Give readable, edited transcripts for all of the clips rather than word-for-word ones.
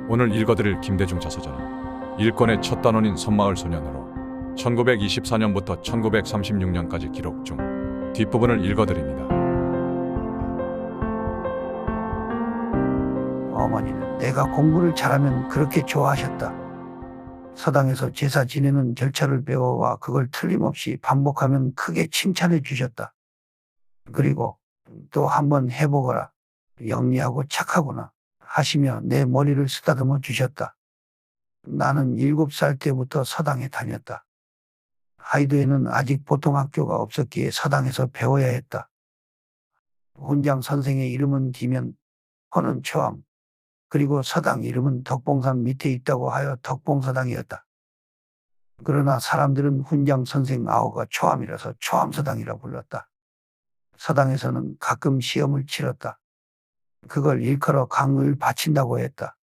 오늘 읽어드릴 김대중 자서전은 일권의 첫 단원인 섬마을 소년으로 1924년부터 1936년까지 기록 중 뒷부분을 읽어드립니다. 어머니는 내가 공부를 잘하면 그렇게 좋아하셨다. 서당에서 제사 지내는 절차를 배워와 그걸 틀림없이 반복하면 크게 칭찬해 주셨다. 그리고 또 한번 해보거라. 영리하고 착하구나 하시며 내 머리를 쓰다듬어 주셨다. 나는 7살 때부터 서당에 다녔다. 하이도에는 아직 보통 학교가 없었기에 서당에서 배워야 했다. 훈장 선생의 이름은 기면, 허는 초암, 그리고 서당 이름은 덕봉산 밑에 있다고 하여 덕봉서당이었다. 그러나 사람들은 훈장 선생 아우가 초암이라서 초암서당이라 불렀다. 서당에서는 가끔 시험을 치렀다. 그걸 일컬어 강의를 바친다고 했다.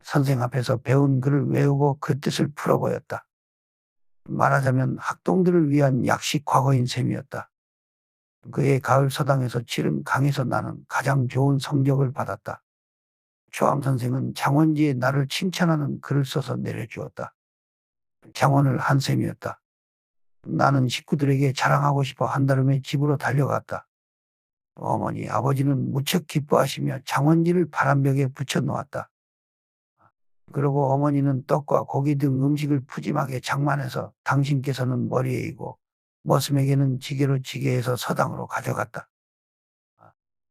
선생 앞에서 배운 글을 외우고 그 뜻을 풀어보였다. 말하자면 학동들을 위한 약식 과거인 셈이었다. 그의 가을 서당에서 치른 강에서 나는 가장 좋은 성적을 받았다. 초암 선생은 장원지에 나를 칭찬하는 글을 써서 내려주었다. 장원을 한 셈이었다. 나는 식구들에게 자랑하고 싶어 한달음에 집으로 달려갔다. 어머니, 아버지는 무척 기뻐하시며 장원지를 바람벽에 붙여 놓았다. 그리고 어머니는 떡과 고기 등 음식을 푸짐하게 장만해서 당신께서는 머리에 이고 머슴에게는 지게로 지게해서 서당으로 가져갔다.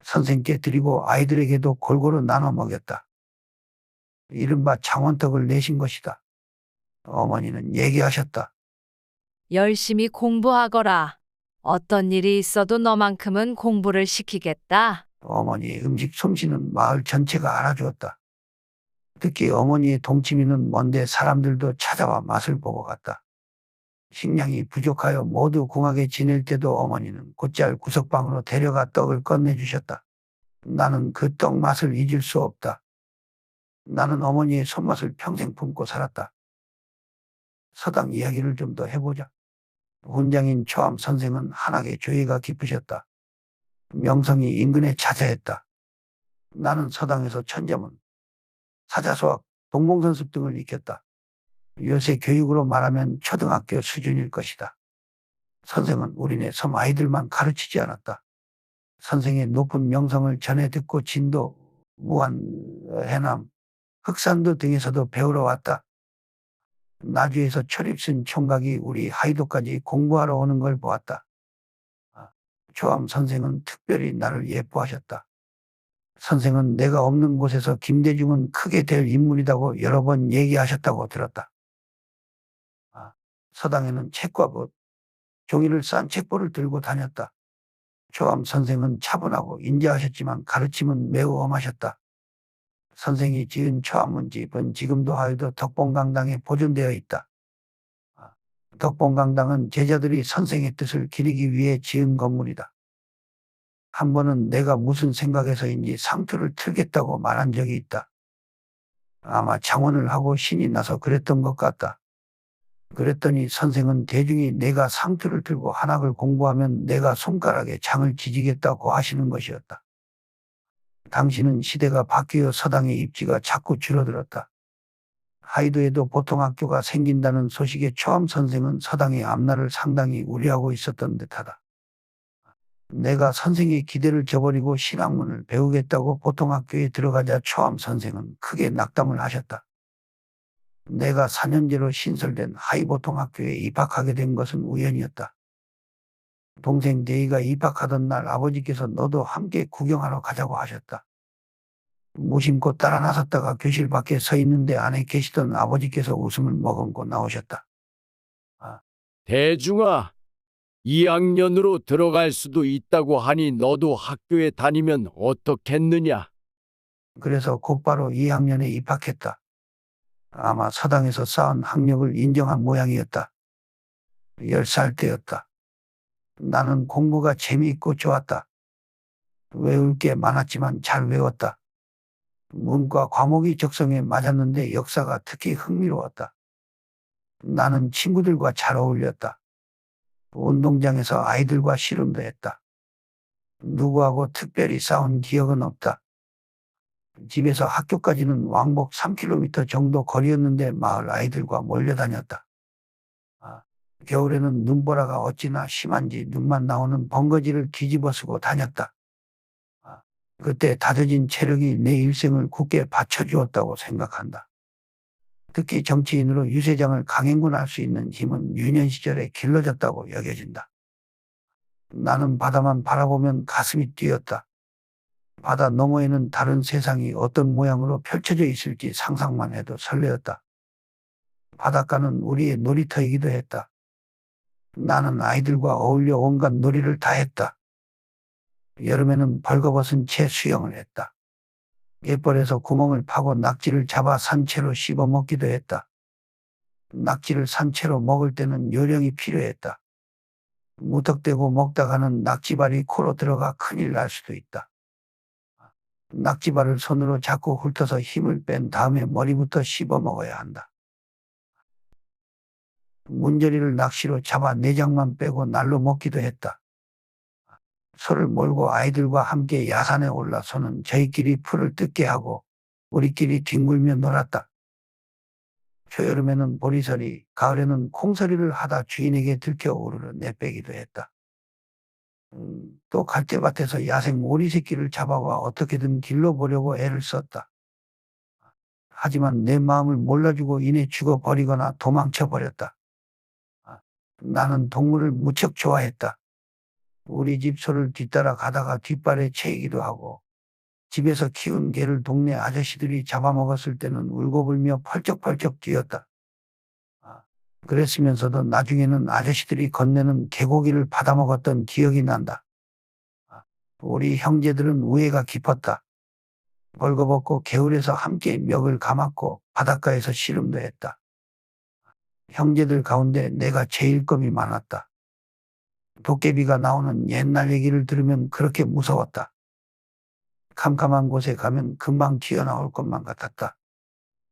선생께 드리고 아이들에게도 골고루 나눠 먹였다. 이른바 장원떡을 내신 것이다. 어머니는 얘기하셨다. 열심히 공부하거라. 어떤 일이 있어도 너만큼은 공부를 시키겠다. 어머니의 음식 솜씨는 마을 전체가 알아주었다. 특히 어머니의 동치미는 먼데 사람들도 찾아와 맛을 보고 갔다. 식량이 부족하여 모두 궁하게 지낼 때도 어머니는 곧잘 구석방으로 데려가 떡을 건네주셨다. 나는 그 떡 맛을 잊을 수 없다. 나는 어머니의 손맛을 평생 품고 살았다. 서당 이야기를 좀 더 해보자. 훈장인 초암 선생은 한학의 교의가 깊으셨다. 명성이 인근에 자자했다. 나는 서당에서 천자문, 사자수학, 동공선습 등을 익혔다. 요새 교육으로 말하면 초등학교 수준일 것이다. 선생은 우리네 섬 아이들만 가르치지 않았다. 선생의 높은 명성을 전해 듣고 진도, 무안, 해남, 흑산도 등에서도 배우러 왔다. 나주에서 초립순 총각이 우리 하이도까지 공부하러 오는 걸 보았다. 초암 선생은 특별히 나를 예뻐하셨다. 선생은 내가 없는 곳에서 김대중은 크게 될 인물이라고 여러 번 얘기하셨다고 들었다. 서당에는 책과 붓, 종이를 싼 책보를 들고 다녔다. 초암 선생은 차분하고 인자하셨지만 가르침은 매우 엄하셨다. 선생이 지은 초암문집은 지금도 하여도 덕봉강당에 보존되어 있다. 덕봉강당은 제자들이 선생의 뜻을 기리기 위해 지은 건물이다. 한 번은 내가 무슨 생각에서인지 상투를 틀겠다고 말한 적이 있다. 아마 창원을 하고 신이 나서 그랬던 것 같다. 그랬더니 선생은 대중이 내가 상투를 들고 한학을 공부하면 내가 손가락에 장을 지지겠다고 하시는 것이었다. 당시는 시대가 바뀌어 서당의 입지가 자꾸 줄어들었다. 하이도에도 보통학교가 생긴다는 소식에 초암 선생은 서당의 앞날을 상당히 우려하고 있었던 듯하다. 내가 선생의 기대를 저버리고 신학문을 배우겠다고 보통학교에 들어가자 초암 선생은 크게 낙담을 하셨다. 내가 4년제로 신설된 하이보통학교에 입학하게 된 것은 우연이었다. 동생 대희가 입학하던 날 아버지께서 너도 함께 구경하러 가자고 하셨다. 무심코 따라 나섰다가 교실 밖에 서 있는데 안에 계시던 아버지께서 웃음을 머금고 나오셨다. 대중아, 2학년으로 들어갈 수도 있다고 하니 너도 학교에 다니면 어떻겠느냐? 그래서 곧바로 2학년에 입학했다. 아마 서당에서 쌓은 학력을 인정한 모양이었다. 10살 때였다. 나는 공부가 재미있고 좋았다. 외울 게 많았지만 잘 외웠다. 문과 과목이 적성에 맞았는데 역사가 특히 흥미로웠다. 나는 친구들과 잘 어울렸다. 운동장에서 아이들과 씨름도 했다. 누구하고 특별히 싸운 기억은 없다. 집에서 학교까지는 왕복 3km 정도 거리였는데 마을 아이들과 몰려다녔다. 아, 겨울에는 눈보라가 어찌나 심한지 눈만 나오는 번거지를 뒤집어 쓰고 다녔다. 아, 그때 다져진 체력이 내 일생을 굳게 받쳐주었다고 생각한다. 특히 정치인으로 유세장을 강행군할 수 있는 힘은 유년 시절에 길러졌다고 여겨진다. 나는 바다만 바라보면 가슴이 뛰었다. 바다 너머에는 다른 세상이 어떤 모양으로 펼쳐져 있을지 상상만 해도 설레었다. 바닷가는 우리의 놀이터이기도 했다. 나는 아이들과 어울려 온갖 놀이를 다 했다. 여름에는 벌거벗은 채 수영을 했다. 갯벌에서 구멍을 파고 낙지를 잡아 산채로 씹어 먹기도 했다. 낙지를 산채로 먹을 때는 요령이 필요했다. 무턱대고 먹다가는 낙지발이 코로 들어가 큰일 날 수도 있다. 낙지발을 손으로 잡고 훑어서 힘을 뺀 다음에 머리부터 씹어 먹어야 한다. 문저리를 낚시로 잡아 내장만 빼고 날로 먹기도 했다. 소를 몰고 아이들과 함께 야산에 올라서는 저희끼리 풀을 뜯게 하고 우리끼리 뒹굴며 놀았다. 초여름에는 보리서리, 가을에는 콩서리를 하다 주인에게 들켜 우르르 내빼기도 했다. 또 갈대밭에서 야생 오리 새끼를 잡아와 어떻게든 길러보려고 애를 썼다. 하지만 내 마음을 몰라주고 이내 죽어버리거나 도망쳐버렸다. 나는 동물을 무척 좋아했다. 우리 집 소를 뒤따라 가다가 뒷발에 채이기도 하고 집에서 키운 개를 동네 아저씨들이 잡아먹었을 때는 울고불며 펄쩍펄쩍 뛰었다. 그랬으면서도 나중에는 아저씨들이 건네는 개고기를 받아먹었던 기억이 난다. 우리 형제들은 우애가 깊었다. 벌거벗고 개울에서 함께 멱을 감았고 바닷가에서 씨름도 했다. 형제들 가운데 내가 제일 겁이 많았다. 도깨비가 나오는 옛날 얘기를 들으면 그렇게 무서웠다. 캄캄한 곳에 가면 금방 튀어나올 것만 같았다.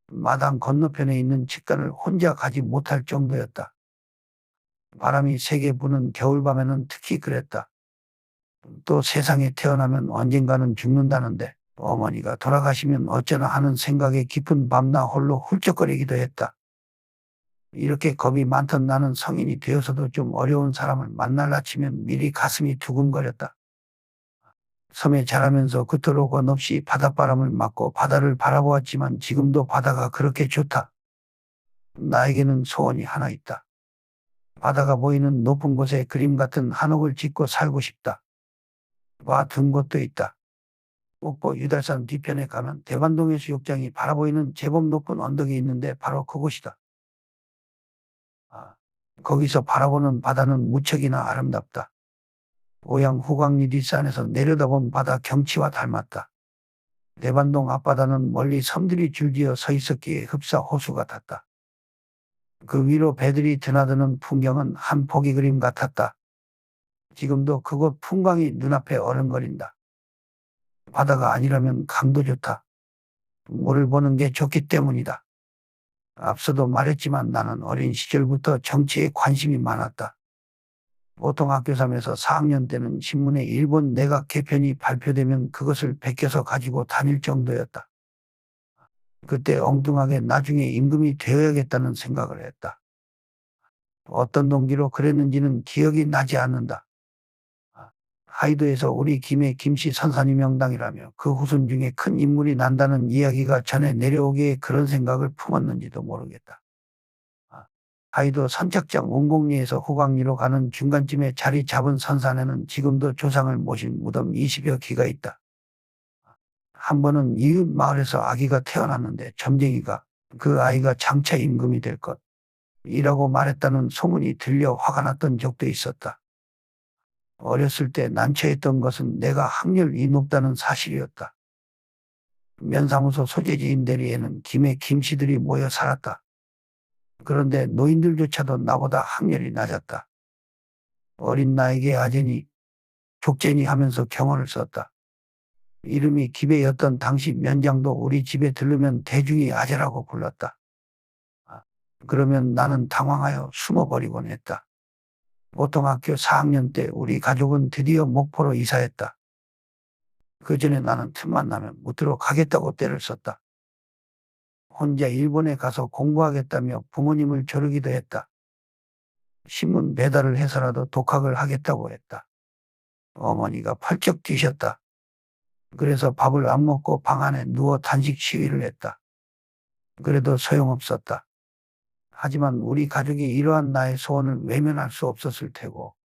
마당 건너편에 있는 직간을 혼자 가지 못할 정도였다. 바람이 세게 부는 겨울밤에는 특히 그랬다. 또 세상에 태어나면 언젠가는 죽는다는데 어머니가 돌아가시면 어쩌나 하는 생각에 깊은 밤나 홀로 훌쩍거리기도 했다. 이렇게 겁이 많던 나는 성인이 되어서도 좀 어려운 사람을 만날 아치면 미리 가슴이 두근거렸다. 섬에 자라면서 그토록 언없이 바닷바람을 맞고 바다를 바라보았지만 지금도 바다가 그렇게 좋다. 나에게는 소원이 하나 있다. 바다가 보이는 높은 곳에 그림 같은 한옥을 짓고 살고 싶다. 둔 곳도 있다. 옥포 유달산 뒤편에 가면 대관동 해수욕장이 바라보이는 제법 높은 언덕이 있는데 바로 그곳이다. 거기서 바라보는 바다는 무척이나 아름답다. 오양 후광리 뒷산에서 내려다본 바다 경치와 닮았다. 대반동 앞바다는 멀리 섬들이 줄지어 서 있었기에 흡사 호수 같았다. 그 위로 배들이 드나드는 풍경은 한 포기 그림 같았다. 지금도 그곳 풍광이 눈앞에 어른거린다. 바다가 아니라면 강도 좋다. 물을 보는 게 좋기 때문이다. 앞서도 말했지만 나는 어린 시절부터 정치에 관심이 많았다. 보통 학교 3에서 4학년 때는 신문에 일본 내각 개편이 발표되면 그것을 베껴서 가지고 다닐 정도였다. 그때 엉뚱하게 나중에 임금이 되어야겠다는 생각을 했다. 어떤 동기로 그랬는지는 기억이 나지 않는다. 하이도에서 우리 김해 김씨 선산이 명당이라며 그 후손 중에 큰 인물이 난다는 이야기가 전해 내려오기에 그런 생각을 품었는지도 모르겠다. 하이도 선착장 원곡리에서 후광리로 가는 중간쯤에 자리 잡은 선산에는 지금도 조상을 모신 무덤 20여 기가 있다. 한 번은 이웃 마을에서 아기가 태어났는데 점쟁이가 그 아이가 장차 임금이 될 것이라고 말했다는 소문이 들려 화가 났던 적도 있었다. 어렸을 때 난처했던 것은 내가 학렬이 높다는 사실이었다. 면사무소 소재지인 대리에는 김해 김씨들이 모여 살았다. 그런데 노인들조차도 나보다 학렬이 낮았다. 어린 나에게 아재니, 족제니 하면서 경어를 썼다. 이름이 기배였던 당시 면장도 우리 집에 들르면 대중이 아재라고 불렀다. 그러면 나는 당황하여 숨어버리곤 했다. 고등학교 4학년 때 우리 가족은 드디어 목포로 이사했다. 그 전에 나는 틈만 나면 무트로 가겠다고 떼를 썼다. 혼자 일본에 가서 공부하겠다며 부모님을 조르기도 했다. 신문 배달을 해서라도 독학을 하겠다고 했다. 어머니가 펄쩍 뛰셨다. 그래서 밥을 안 먹고 방 안에 누워 단식 시위를 했다. 그래도 소용없었다. 하지만 우리 가족이 이러한 나의 소원을 외면할 수 없었을 테고,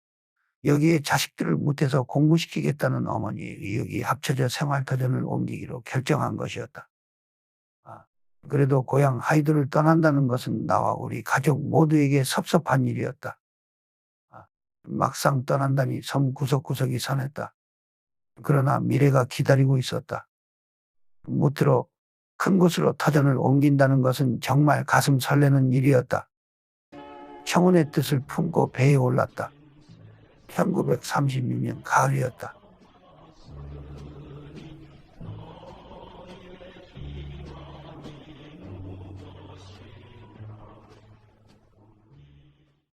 여기에 자식들을 못해서 공부시키겠다는 어머니의 의욕이 합쳐져 생활터전을 옮기기로 결정한 것이었다. 그래도 고향 하이도를 떠난다는 것은 나와 우리 가족 모두에게 섭섭한 일이었다. 막상 떠난다니 섬 구석구석이 선했다. 그러나 미래가 기다리고 있었다. 무트로 큰 곳으로 터전을 옮긴다는 것은 정말 가슴 설레는 일이었다. 청혼의 뜻을 품고 배에 올랐다. 1936년 가을이었다.